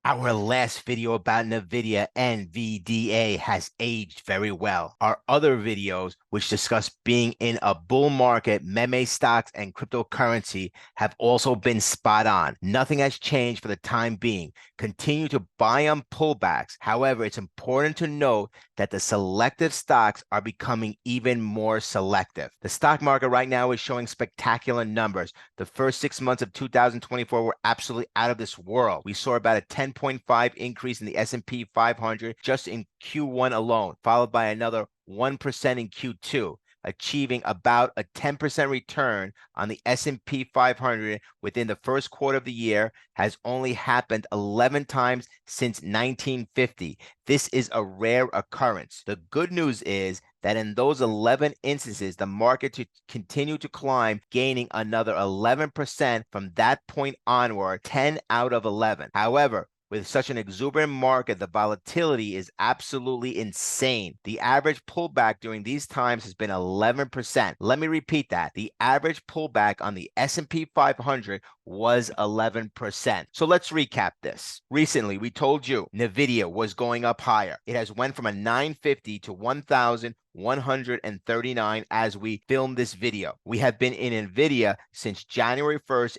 Our last video about NVIDIA NVDA has aged very well. Our other videos, which discuss being in a bull market, meme stocks, and cryptocurrency, have also been spot on. Nothing has changed for the time being. Continue to buy on pullbacks. However, it's important to note that the selective stocks are becoming even more selective. The stock market right now is showing spectacular numbers. The first 6 months of 2024 were absolutely out of this world. We saw about a 10.5 increase in the S&P 500 just in Q1 alone, followed by another 1% in Q2, achieving about a 10% return on the S&P 500 within the first quarter of the year has only happened 11 times since 1950. This is a rare occurrence. The good news is that in those 11 instances, the market to continue to climb, gaining another 11% from that point onward, 10 out of 11. However, with such an exuberant market, the volatility is absolutely insane. The average pullback during these times has been 11%. Let me repeat that. The average pullback on the S&P 500 was 11%. So let's recap this. Recently, we told you NVIDIA was going up higher. It has went from a 950 to 1,139 as we film this video. We have been in NVIDIA since January 1st,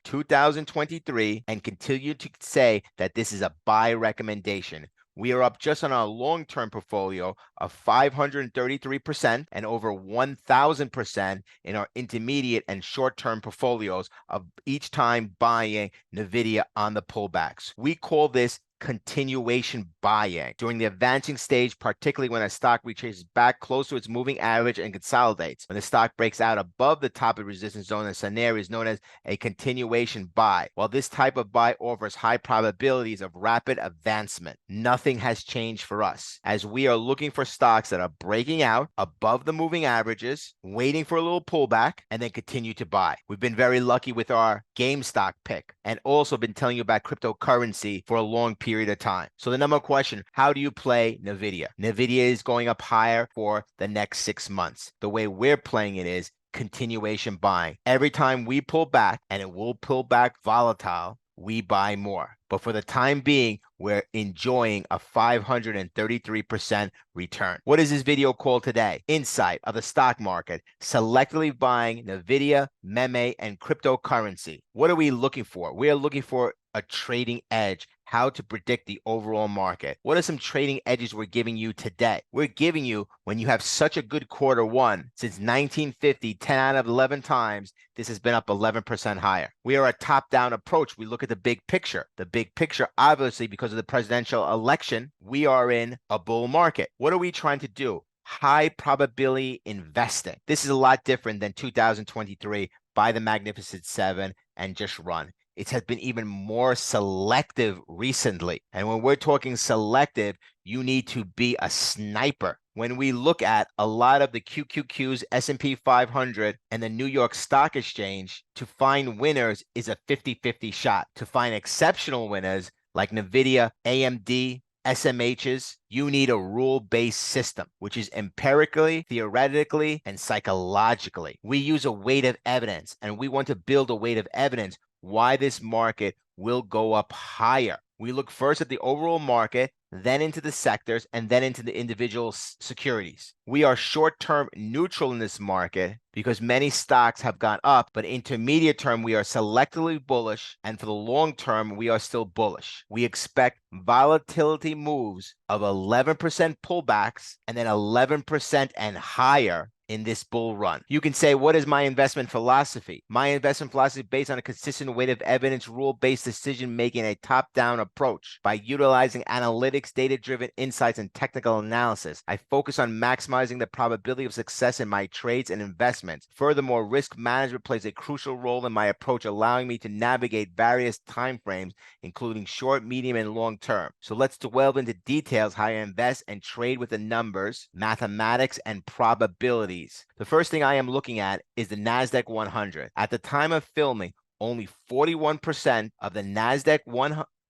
2023, and continue to say that this is a buy recommendation. We are up just on our long-term portfolio of 533% and over 1,000% in our intermediate and short-term portfolios of each time buying NVIDIA on the pullbacks. We call this continuation buying during the advancing stage, particularly when a stock retraces back close to its moving average and consolidates. When the stock breaks out above the top of the resistance zone, the scenario is known as a continuation buy. While this type of buy offers high probabilities of rapid advancement, nothing has changed for us, as we are looking for stocks that are breaking out above the moving averages, waiting for a little pullback, and then continue to buy. We've been very lucky with our GameStop pick, and also been telling you about cryptocurrency for a long period of time. So the number one question, how do you play NVIDIA? NVIDIA is going up higher for the next 6 months. The way we're playing it is continuation buying. Every time we pull back, and it will pull back volatile, we buy more. But for the time being, we're enjoying a 533% return. What is this video called today? Insight of the stock market, selectively buying NVIDIA, meme, and cryptocurrency. What are we looking for? We are looking for a trading edge, how to predict the overall market. What are some trading edges we're giving you today? We're giving you, when you have such a good quarter one, since 1950, 10 out of 11 times, this has been up 11% higher. We are a top-down approach. We look at the big picture. The big picture, obviously, because of the presidential election, we are in a bull market. What are we trying to do? High probability investing. This is a lot different than 2023, buy the Magnificent Seven and just run. It has been even more selective recently. And when we're talking selective, you need to be a sniper. When we look at a lot of the QQQs, S&P 500, and the New York Stock Exchange, to find winners is a 50-50 shot. To find exceptional winners like NVIDIA, AMD, SMHs, you need a rule-based system, which is empirically, theoretically, and psychologically. We use a weight of evidence, and we want to build a weight of evidence why this market will go up higher. We look first at the overall market, then into the sectors, and then into the individual securities. We are short-term neutral in this market because many stocks have gone up, but intermediate term, we are selectively bullish, and for the long term, we are still bullish. We expect volatility moves of 11% pullbacks and then 11% and higher in this bull run. You can say, what is my investment philosophy? My investment philosophy is based on a consistent weight of evidence, rule-based decision-making, a top-down approach. By utilizing analytics, data-driven insights, and technical analysis, I focus on maximizing the probability of success in my trades and investments. Furthermore, risk management plays a crucial role in my approach, allowing me to navigate various time frames, including short, medium, and long term. So let's delve into details how I invest and trade with the numbers, mathematics, and probability. The first thing I am looking at is the NASDAQ 100. At the time of filming, only 41% of the NASDAQ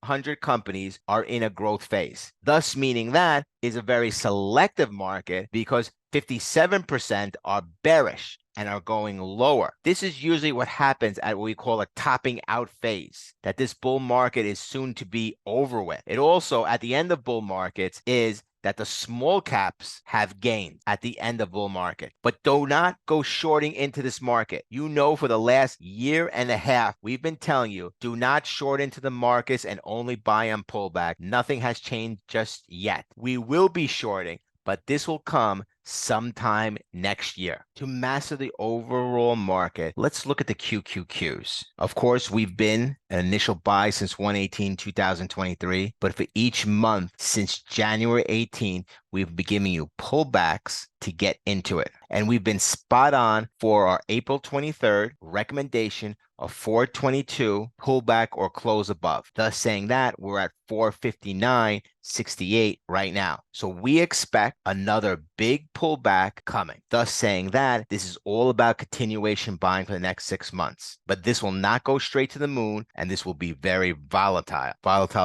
100 companies are in a growth phase, thus meaning that is a very selective market because 57% are bearish and are going lower. This is usually what happens at what we call a topping out phase, that this bull market is soon to be over with. It also, at the end of bull markets, is that the small caps have gained at the end of bull market. But do not go shorting into this market. You know, for the last year and a half, we've been telling you, do not short into the markets and only buy on pullback. Nothing has changed just yet. We will be shorting, but this will come sometime next year. To master the overall market, let's look at the QQQs. Of course, we've been an initial buy since 1/18/2023, but for each month since January 18, we've been giving you pullbacks to get into it. And we've been spot on for our April 23rd recommendation of 422 pullback or close above, thus saying that we're at 459.68 right now. So we expect another big pullback coming, thus saying that this is all about continuation buying for the next 6 months. But this will not go straight to the moon, and this will be very volatile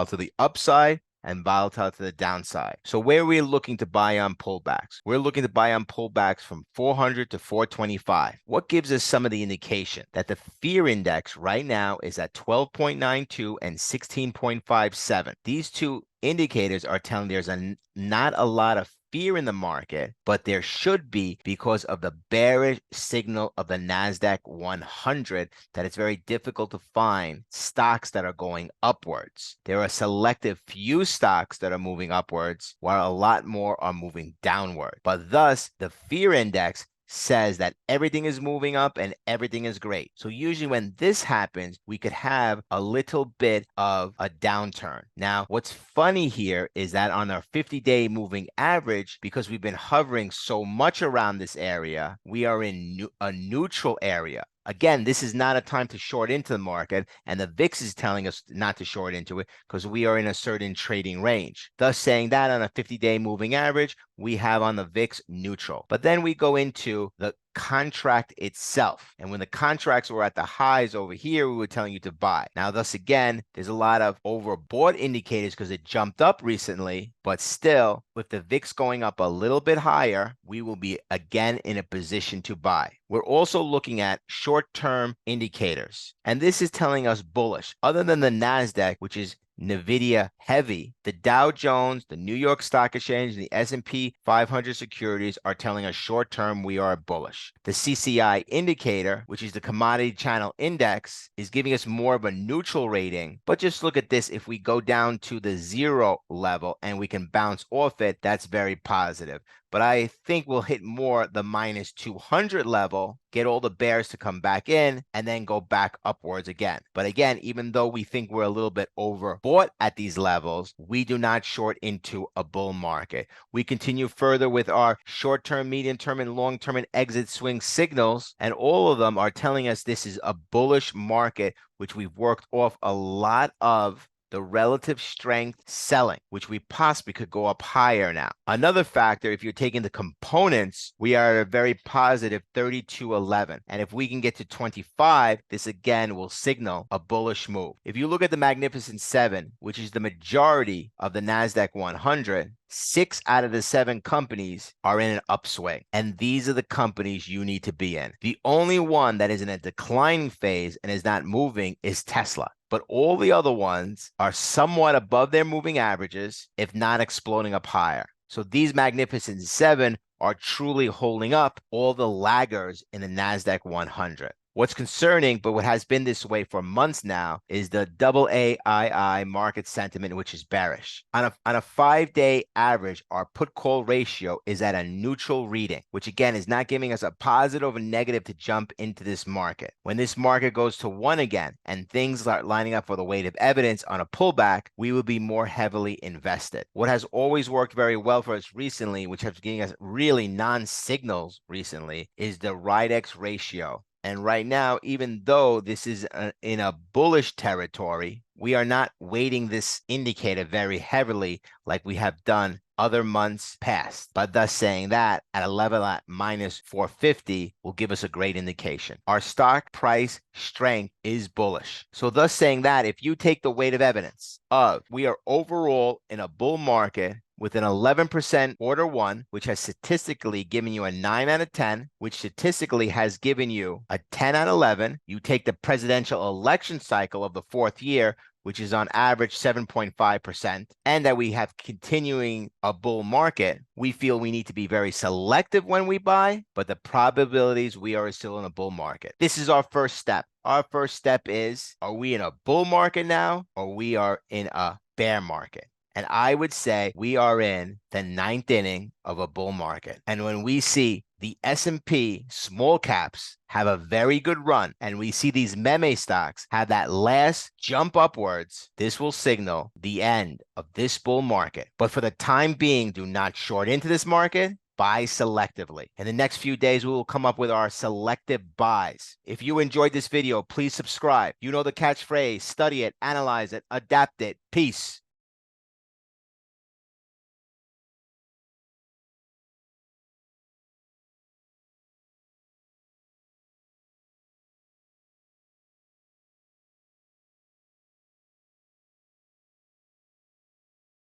to the upside and volatile to the downside. So where are we looking to buy on pullbacks? We're looking to buy on pullbacks from 400 to 425. What gives us some of the indication that the fear index right now is at 12.92 and 16.57? These two indicators are telling there's not a lot of fear in the market, but there should be because of the bearish signal of the NASDAQ 100 that it's very difficult to find stocks that are going upwards. There are selective few stocks that are moving upwards, while a lot more are moving downward. But thus, the fear index says that everything is moving up and everything is great. So usually when this happens, we could have a little bit of a downturn. Now, what's funny here is that on our 50-day moving average, because we've been hovering so much around this area, we are in a neutral area. Again, this is not a time to short into the market, and the VIX is telling us not to short into it because we are in a certain trading range. Thus saying that on a 50-day moving average, we have on the VIX neutral. But then we go into the contract itself. And when the contracts were at the highs over here, we were telling you to buy. Now, thus again, there's a lot of overbought indicators because it jumped up recently, but still, with the VIX going up a little bit higher, we will be again in a position to buy. We're also looking at short-term indicators, and this is telling us bullish. Other than the NASDAQ, which is NVIDIA heavy, the Dow Jones, the New York Stock Exchange, and the S&P 500 securities are telling us short term we are bullish. The CCI indicator, which is the commodity channel index, is giving us more of a neutral rating. But just look at this. If we go down to the 0 level and we can bounce off it, that's very positive. But I think we'll hit more the minus 200 level, get all the bears to come back in, and then go back upwards again. But again, even though we think we're a little bit overbought at these levels, we do not short into a bull market. We continue further with our short-term, medium-term, and long-term and exit swing signals, and all of them are telling us this is a bullish market, which we've worked off a lot of the relative strength selling, which we possibly could go up higher now. Another factor, if you're taking the components, we are at a very positive 32.11. And if we can get to 25, this again will signal a bullish move. If you look at the Magnificent Seven, which is the majority of the NASDAQ 100, 6 out of the 7 companies are in an upswing, and these are the companies you need to be in. The only one that is in a declining phase and is not moving is Tesla. But all the other ones are somewhat above their moving averages, if not exploding up higher. So these Magnificent Seven are truly holding up all the laggers in the NASDAQ 100. What's concerning, but what has been this way for months now, is the AAII market sentiment, which is bearish. On a 5-day average, our put-call ratio is at a neutral reading, which again is not giving us a positive or negative to jump into this market. When this market goes to 1 again and things start lining up for the weight of evidence on a pullback, we will be more heavily invested. What has always worked very well for us recently, which has given us really non-signals recently, is the RIDEX ratio. And right now, even though this is in a bullish territory, we are not weighting this indicator very heavily like we have done other months past. But thus saying that at a level at minus 450 will give us a great indication. Our stock price strength is bullish. So thus saying that if you take the weight of evidence of we are overall in a bull market with an 11% order one, which has statistically given you a 9 out of 10, which statistically has given you a 10 out of 11. You take the presidential election cycle of the fourth year, which is on average 7.5%, and that we have continuing a bull market, we feel we need to be very selective when we buy, but the probabilities we are still in a bull market. This is our first step. Our first step is, are we in a bull market now, or we are in a bear market? And I would say we are in the ninth inning of a bull market. And when we see the S&P small caps have a very good run, and we see these meme stocks have that last jump upwards, this will signal the end of this bull market. But for the time being, do not short into this market. Buy selectively. In the next few days, we will come up with our selective buys. If you enjoyed this video, please subscribe. You know the catchphrase, study it, analyze it, adapt it. Peace.